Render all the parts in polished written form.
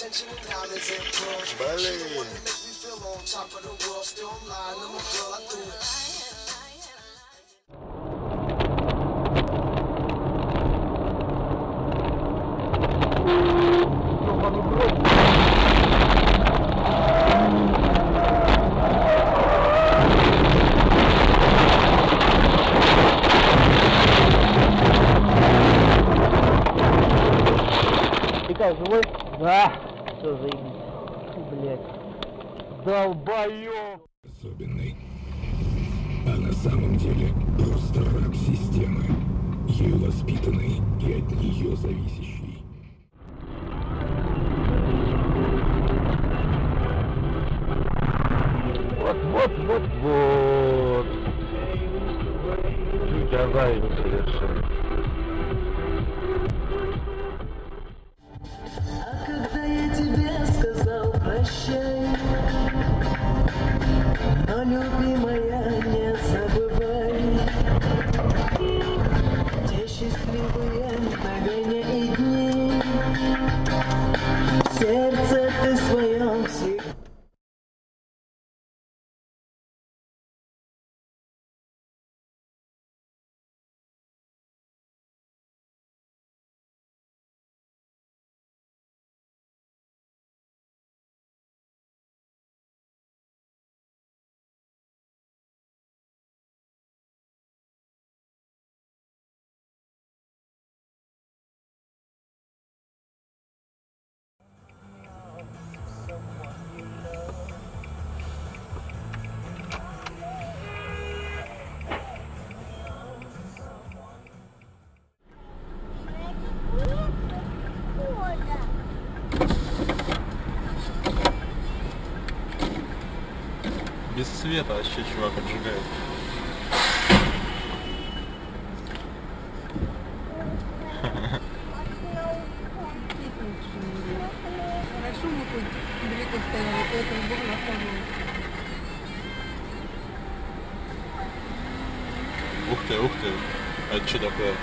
Блин. Ты как, живой? Да. Все, заебись. Блять. Долбоёб. Особенный. А на самом деле просто раб системы. Ею воспитанный и от нее зависящий. Вот. Чуть аварию совершил. А когда я тебе сказал прощай, но, любимая, не забывай те счастливые мгновения и дни. В сердце ты своем всегда. Без света вообще чувак обжигает. Хорошо, мы тут далеко стояли, поэтому Бог наставил. Ух ты. А это что такое?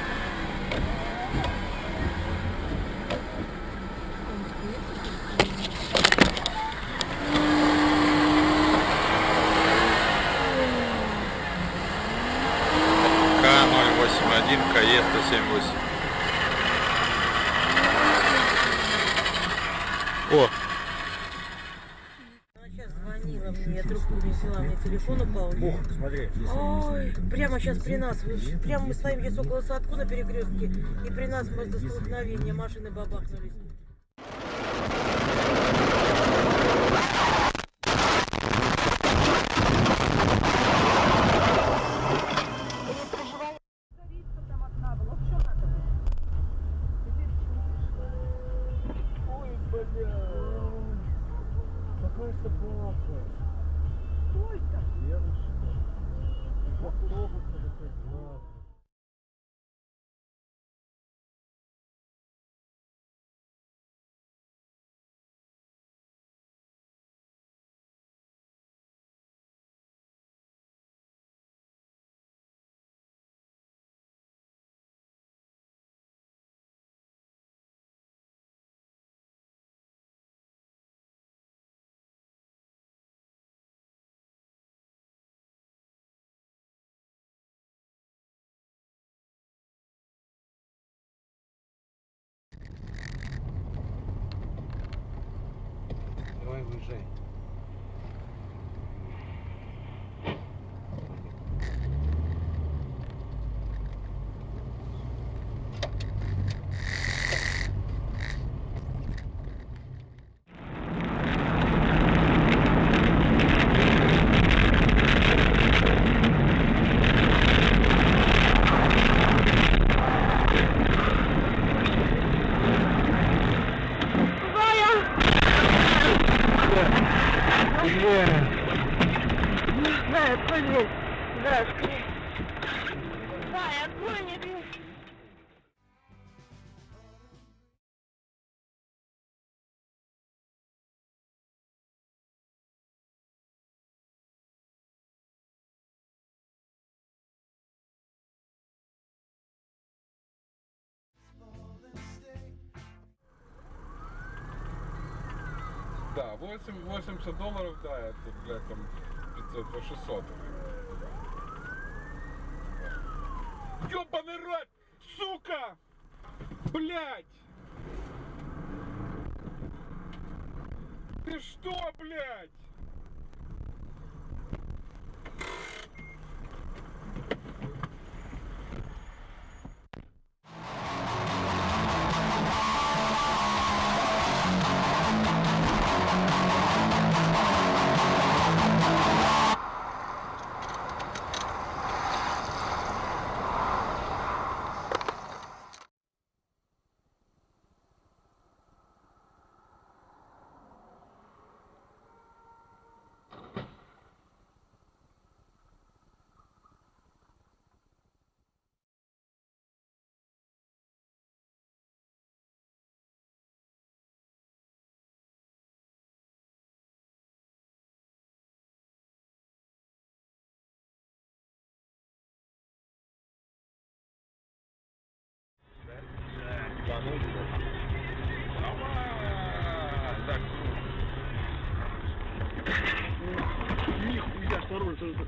К-081, КЕ-178. О! Она сейчас звонила мне, я трубку не взяла, мне телефон упал. Ух, смотри. Ой, прямо сейчас при нас, прямо мы стоим здесь около садку на перекрестке, и при нас после столкновения машины бабахнулись. Какая собака? Сколько? Девушка. В автобусе выходила. Давай выезжай. Да, открой дверь. Да, открой. Да, и открой мне дверь. Да, 80 долларов, да, это, блядь, там 500, по 600. Ёбаный рот! Сука! Блядь! Ты что, блядь? Нихуя, второй тоже.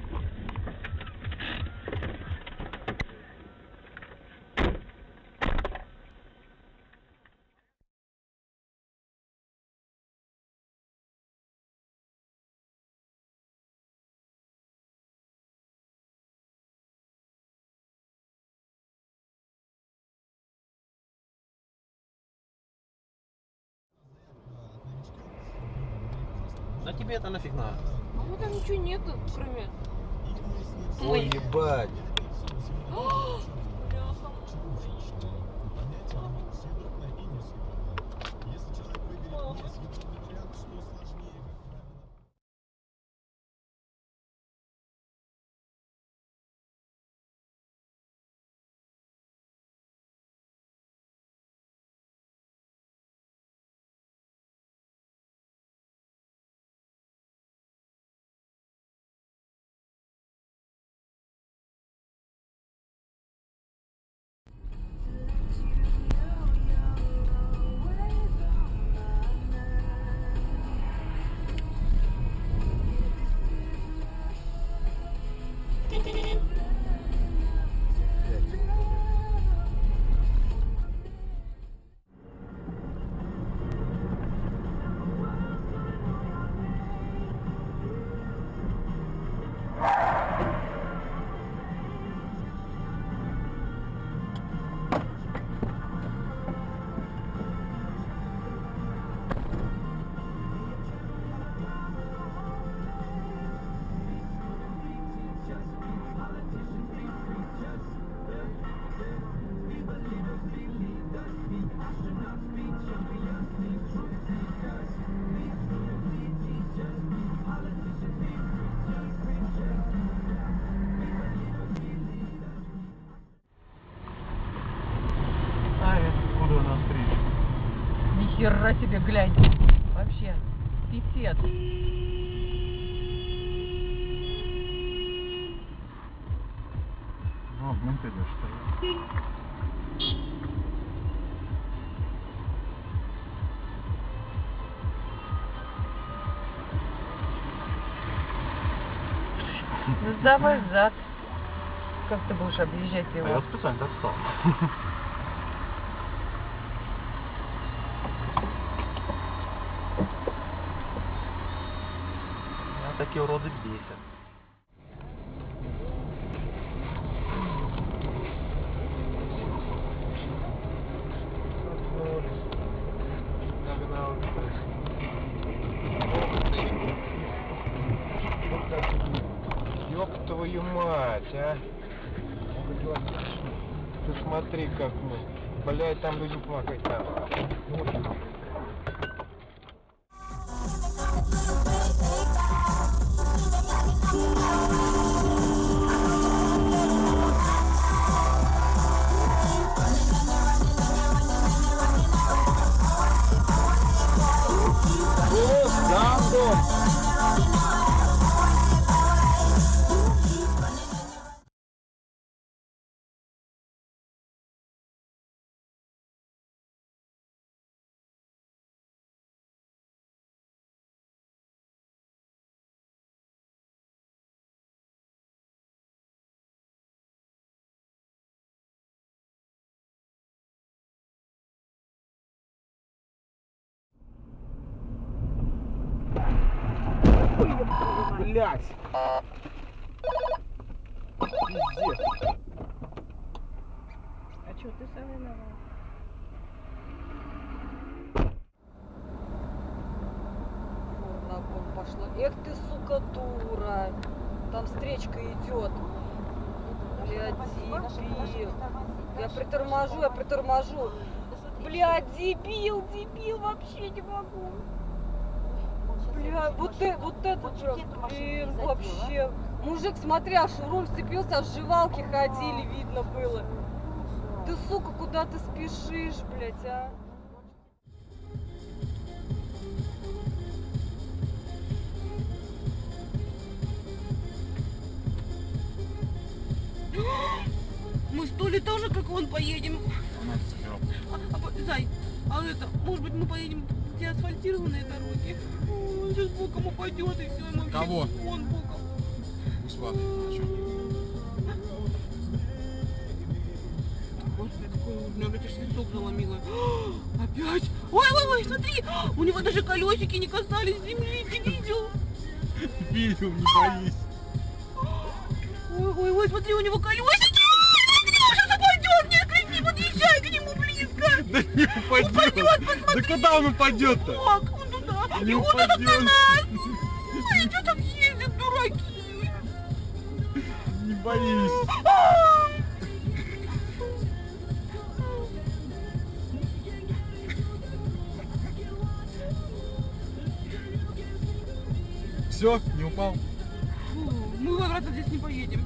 А тебе это нафиг надо? А вот там ничего нету, кроме... Ой, ебать. Бляха. Нихера себе, глянь. Вообще, писец. Ну, обман, конечно. Ну давай зад. Как ты будешь объезжать А его? я специально так стал. Меня такие уроды бесят. Ёб твою мать, а! Ты смотри, как мы. Блядь, там люди плакать там. Блядь. Пиздец. А что, ты сам виноват? На бок пошла. Эх ты, сука, дура. Там встречка идет. Блядь, дебил. Я приторможу. Блядь, дебил, вообще не могу. Бля, вот это же, блин, вообще. Мужик, смотря, руль вцепился, аж жевалки ходили, видно было. Ты, сука, куда ты спешишь, блядь, а? Мы что ли тоже, как он, поедем? У нас заберем. Зай, а это, может быть, мы поедем по те асфальтированные дороги? Он сейчас боком упадет, и все, и мы Кого? Он боком. Услады. А что? Господи, какой у меня, блядь, аж лицо заломило. Опять? Ой, смотри! У него даже колесики не касались земли, ты видел? Видел, не боись. Ой, смотри, у него колесики! Сейчас упадет! Не кричи, подъезжай к нему близко! Да не упадет! Да куда он упадет-то? Как? Он туда! Не И вот этот на упадет! нас! Ой, что там ездят, дураки? Не боись! Все, не упал? Фу, мы обратно здесь не поедем.